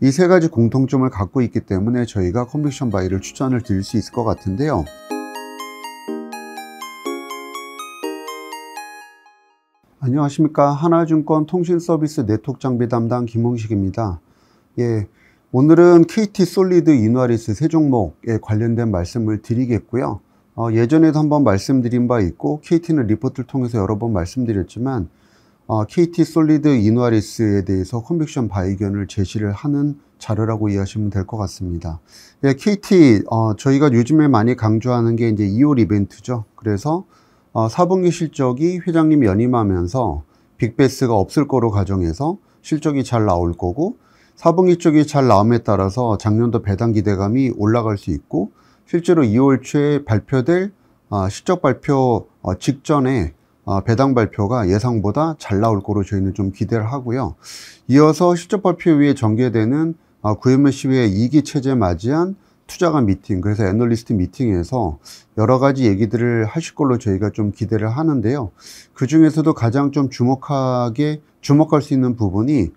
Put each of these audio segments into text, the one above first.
이 세 가지 공통점을 갖고 있기 때문에 저희가 컨빅션 바이를 추천을 드릴 수 있을 것 같은데요. 안녕하십니까. 하나증권 통신서비스 네트워크 장비 담당 김홍식입니다. 오늘은 KT 솔리드 이누아리스 세 종목에 관련된 말씀을 드리겠고요. 예전에도 한번 말씀드린 바 있고 KT는 리포트를 통해서 여러 번 말씀드렸지만 KT 솔리드 이누아리스에 대해서 컨빅션 바이 의견을 제시를 하는 자료라고 이해하시면 될 것 같습니다. KT 저희가 요즘에 많이 강조하는 게 이제 2월 이벤트죠. 그래서 4분기 실적이 회장님 연임하면서 빅베스가 없을 거로 가정해서 실적이 잘 나올 거고 4분기 쪽이 잘 나옴에 따라서 작년도 배당 기대감이 올라갈 수 있고 실제로 2월 초에 발표될 실적 발표 직전에 배당 발표가 예상보다 잘 나올 거로 저희는 좀 기대를 하고요. 이어서 실적 발표 후에 전개되는 구매시의 2기 체제 맞이한 투자가 미팅, 그래서 애널리스트 미팅에서 여러 가지 얘기들을 하실 걸로 저희가 좀 기대를 하는데요. 그 중에서도 가장 좀 주목할 수 있는 부분이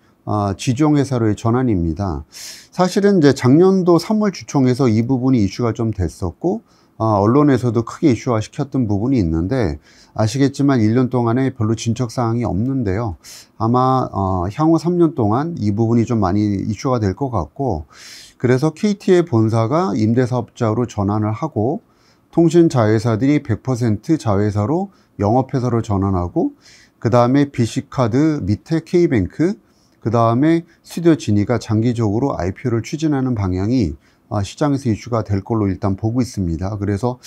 지주회사로의 전환입니다. 사실은 이제 작년도 3월 주총에서 이 부분이 이슈가 좀 됐었고, 언론에서도 크게 이슈화 시켰던 부분이 있는데, 아시겠지만 1년 동안에 별로 진척 사항이 없는데요. 아마 향후 3년 동안 이 부분이 좀 많이 이슈가 될 것 같고, 그래서 KT의 본사가 임대사업자로 전환을 하고 통신 자회사들이 100% 자회사로 영업회사로 전환하고 그 다음에 BC카드 밑에 K뱅크 그 다음에 스튜디오 지니가 장기적으로 IPO를 추진하는 방향이 시장에서 이슈가 될 걸로 일단 보고 있습니다. 그래서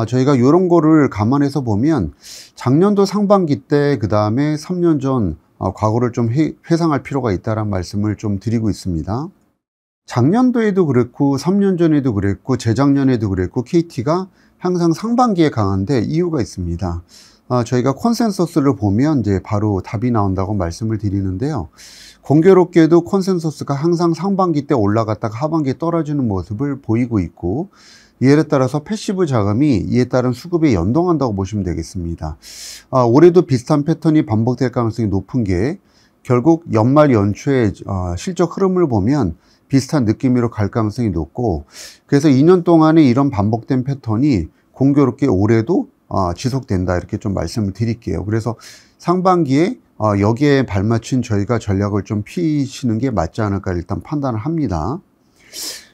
저희가 이런 거를 감안해서 보면 작년도 상반기 때 그 다음에 3년 전 과거를 좀 회상할 필요가 있다는 말씀을 좀 드리고 있습니다. 작년도에도 그랬고 3년 전에도 그랬고 재작년에도 그랬고 KT가 항상 상반기에 강한데 이유가 있습니다. 저희가 컨센서스를 보면 이제 바로 답이 나온다고 말씀을 드리는데요. 공교롭게도 컨센서스가 항상 상반기 때 올라갔다가 하반기에 떨어지는 모습을 보이고 있고 이에 따라서 패시브 자금이 이에 따른 수급에 연동한다고 보시면 되겠습니다. 올해도 비슷한 패턴이 반복될 가능성이 높은 게 결국 연말 연초에 실적 흐름을 보면 비슷한 느낌으로 갈 가능성이 높고 그래서 2년 동안에 이런 반복된 패턴이 공교롭게 올해도 지속된다 이렇게 좀 말씀을 드릴게요. 그래서 상반기에 여기에 발맞춘 저희가 전략을 좀 피시는 게 맞지 않을까 일단 판단을 합니다.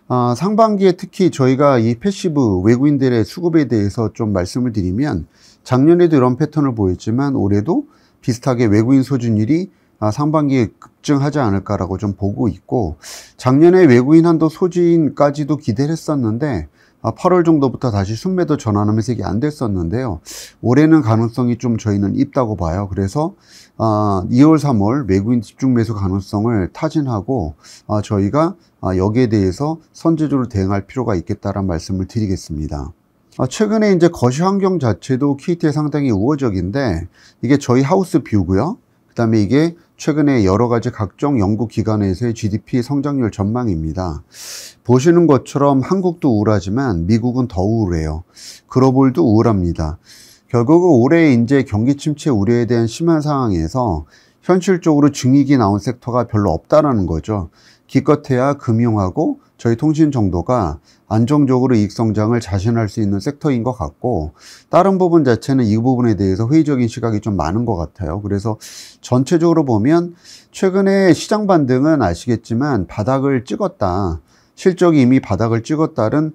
상반기에 특히 저희가 이 패시브 외국인들의 수급에 대해서 좀 말씀을 드리면 작년에도 이런 패턴을 보였지만 올해도 비슷하게 외국인 소진율이 상반기에 급증하지 않을까라고 좀 보고 있고 작년에 외국인 한도 소진까지도 기대를 했었는데 8월 정도부터 다시 순매도 전환하면서 이게 안 됐었는데요. 올해는 가능성이 좀 저희는 있다고 봐요. 그래서 2월, 3월 외국인 집중 매수 가능성을 타진하고 저희가 여기에 대해서 선제적으로 대응할 필요가 있겠다라는 말씀을 드리겠습니다. 최근에 이제 거시 환경 자체도 KT에 상당히 우호적인데 이게 저희 하우스 뷰고요. 그 다음에 이게 최근에 여러 가지 각종 연구기관에서의 GDP 성장률 전망입니다. 보시는 것처럼 한국도 우울하지만 미국은 더 우울해요. 글로벌도 우울합니다. 결국은 올해 이제 경기 침체 우려에 대한 심한 상황에서 현실적으로 증익이 나온 섹터가 별로 없다라는 거죠. 기껏해야 금융하고 저희 통신 정도가 안정적으로 이익 성장을 자신할 수 있는 섹터인 것 같고 다른 부분 자체는 이 부분에 대해서 회의적인 시각이 좀 많은 것 같아요. 그래서 전체적으로 보면 최근에 시장 반등은 아시겠지만 바닥을 찍었다. 실적이 이미 바닥을 찍었다는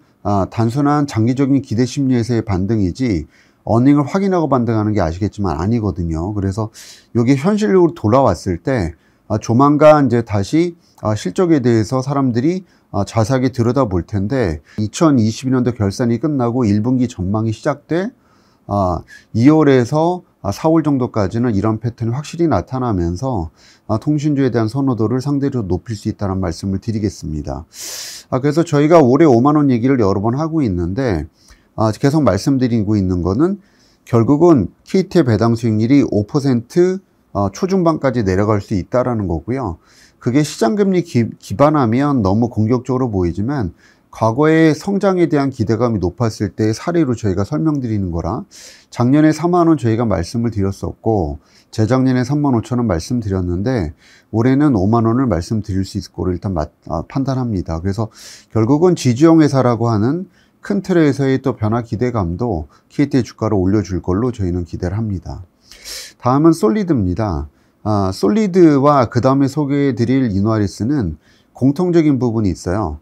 단순한 장기적인 기대 심리에서의 반등이지 어닝을 확인하고 반등하는 게 아시겠지만 아니거든요. 그래서 이게 현실적으로 돌아왔을 때 조만간 이제 다시 실적에 대해서 사람들이 자세하게 들여다볼 텐데 2022년도 결산이 끝나고 1분기 전망이 시작될 2월에서 4월 정도까지는 이런 패턴이 확실히 나타나면서 통신주에 대한 선호도를 상대적으로 높일 수 있다는 말씀을 드리겠습니다. 그래서 저희가 올해 5만 원 얘기를 여러 번 하고 있는데 계속 말씀드리고 있는 거는 결국은 KT의 배당 수익률이 5% 초중반까지 내려갈 수 있다라는 거고요. 그게 시장금리 기반하면 너무 공격적으로 보이지만 과거의 성장에 대한 기대감이 높았을 때 사례로 저희가 설명드리는 거라, 작년에 4만 원 저희가 말씀을 드렸었고 재작년에 3만 5천 원 말씀드렸는데 올해는 5만 원을 말씀드릴 수 있을 거로 일단 판단합니다. 그래서 결국은 지주형 회사라고 하는 큰 틀에서의 또 변화 기대감도 KT의 주가를 올려줄 걸로 저희는 기대를 합니다. 다음은 솔리드입니다. 솔리드와 그 다음에 소개해드릴 이노아리스는 공통적인 부분이 있어요.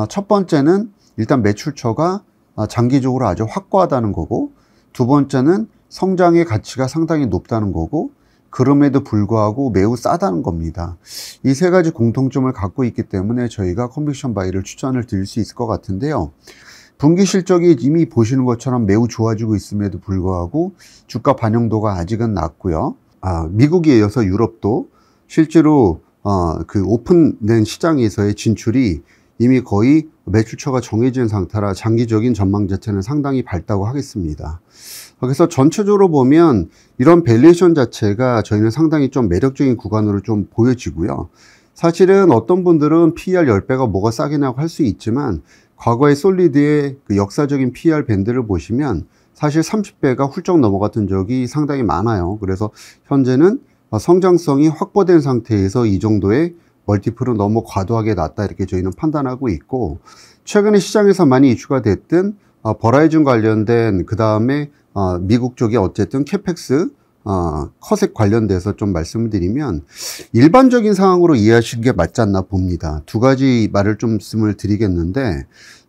첫 번째는 일단 매출처가 장기적으로 아주 확고하다는 거고, 두 번째는 성장의 가치가 상당히 높다는 거고, 그럼에도 불구하고 매우 싸다는 겁니다. 이 세 가지 공통점을 갖고 있기 때문에 저희가 컨빅션 바이를 추천을 드릴 수 있을 것 같은데요. 분기 실적이 이미 보시는 것처럼 매우 좋아지고 있음에도 불구하고 주가 반영도가 아직은 낮고요. 미국에 이어서 유럽도 실제로 그 오픈된 시장에서의 진출이 이미 거의 매출처가 정해진 상태라 장기적인 전망 자체는 상당히 밝다고 하겠습니다. 그래서 전체적으로 보면 이런 밸류에이션 자체가 저희는 상당히 좀 매력적인 구간으로 좀 보여지고요. 사실은 어떤 분들은 PER 10배가 뭐가 싸게냐고 할 수 있지만 과거의 솔리드의 그 역사적인 PER 밴드를 보시면 사실 30배가 훌쩍 넘어갔던 적이 상당히 많아요. 그래서 현재는 성장성이 확보된 상태에서 이 정도의 멀티플은 너무 과도하게 낮다 이렇게 저희는 판단하고 있고, 최근에 시장에서 많이 이슈가 됐던 버라이즌 관련된 그 다음에 미국 쪽에 어쨌든 캐펙스 컷에 관련돼서 좀 말씀을 드리면 일반적인 상황으로 이해하시는 게 맞지 않나 봅니다. 두 가지 말을 좀 말씀을 드리겠는데,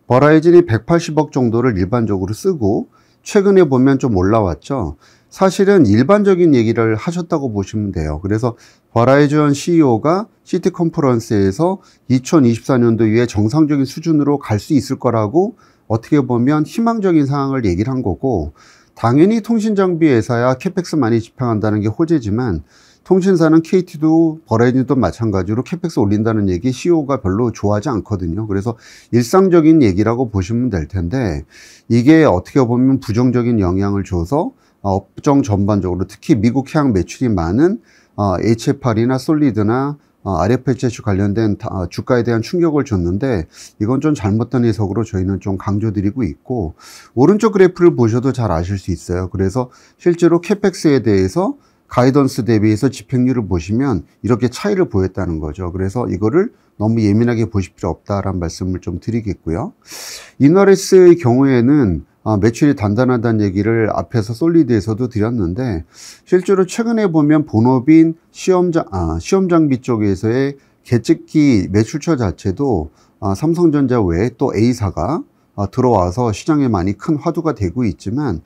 버라이즌이 180억 정도를 일반적으로 쓰고 최근에 보면 좀 올라왔죠. 사실은 일반적인 얘기를 하셨다고 보시면 돼요. 그래서 버라이즌 CEO가 시티 컨퍼런스에서 2024년도 이후에 정상적인 수준으로 갈 수 있을 거라고 어떻게 보면 희망적인 상황을 얘기를 한 거고, 당연히 통신장비 회사야 캐펙스 많이 집행한다는 게 호재지만 통신사는 KT도 버라이즌도 마찬가지로 캐펙스 올린다는 얘기 CEO가 별로 좋아하지 않거든요. 그래서 일상적인 얘기라고 보시면 될 텐데, 이게 어떻게 보면 부정적인 영향을 줘서 업종 전반적으로 특히 미국 해양 매출이 많은 HFR이나 솔리드나 RFHH 관련된 주가에 대한 충격을 줬는데, 이건 좀 잘못된 해석으로 저희는 좀 강조드리고 있고, 오른쪽 그래프를 보셔도 잘 아실 수 있어요. 그래서 실제로 캐펙스에 대해서 가이던스 대비해서 집행률을 보시면 이렇게 차이를 보였다는 거죠. 그래서 이거를 너무 예민하게 보실 필요 없다라는 말씀을 좀 드리겠고요. 이노아리스의 경우에는 매출이 단단하다는 얘기를 앞에서 솔리드에서도 드렸는데, 실제로 최근에 보면 본업인 시험장비 쪽에서의 계측기 매출처 자체도 삼성전자 외에 또 A사가 들어와서 시장에 많이 큰 화두가 되고 있지만,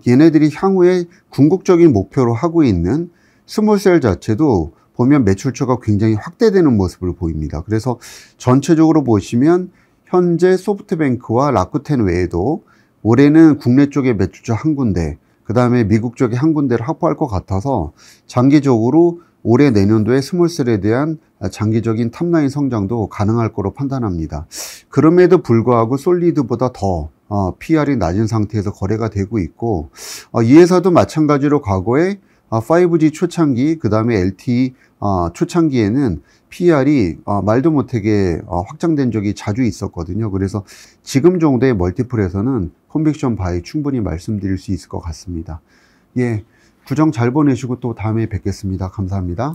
얘네들이 향후에 궁극적인 목표로 하고 있는 스몰셀 자체도 보면 매출처가 굉장히 확대되는 모습을 보입니다. 그래서 전체적으로 보시면 현재 소프트뱅크와 라쿠텐 외에도 올해는 국내 쪽에 매출처 한 군데, 그 다음에 미국 쪽에 한 군데를 확보할 것 같아서 장기적으로 올해 내년도에 스몰셀에 대한 장기적인 탑라인 성장도 가능할 거로 판단합니다. 그럼에도 불구하고 솔리드보다 더 PR이 낮은 상태에서 거래가 되고 있고, 이 회사도 마찬가지로 과거에 5G 초창기, 그 다음에 LTE 초창기에는 PR이 말도 못하게 확장된 적이 자주 있었거든요. 그래서 지금 정도의 멀티플에서는 컨빅션 바이 충분히 말씀드릴 수 있을 것 같습니다. 예, 구정 잘 보내시고 또 다음에 뵙겠습니다. 감사합니다.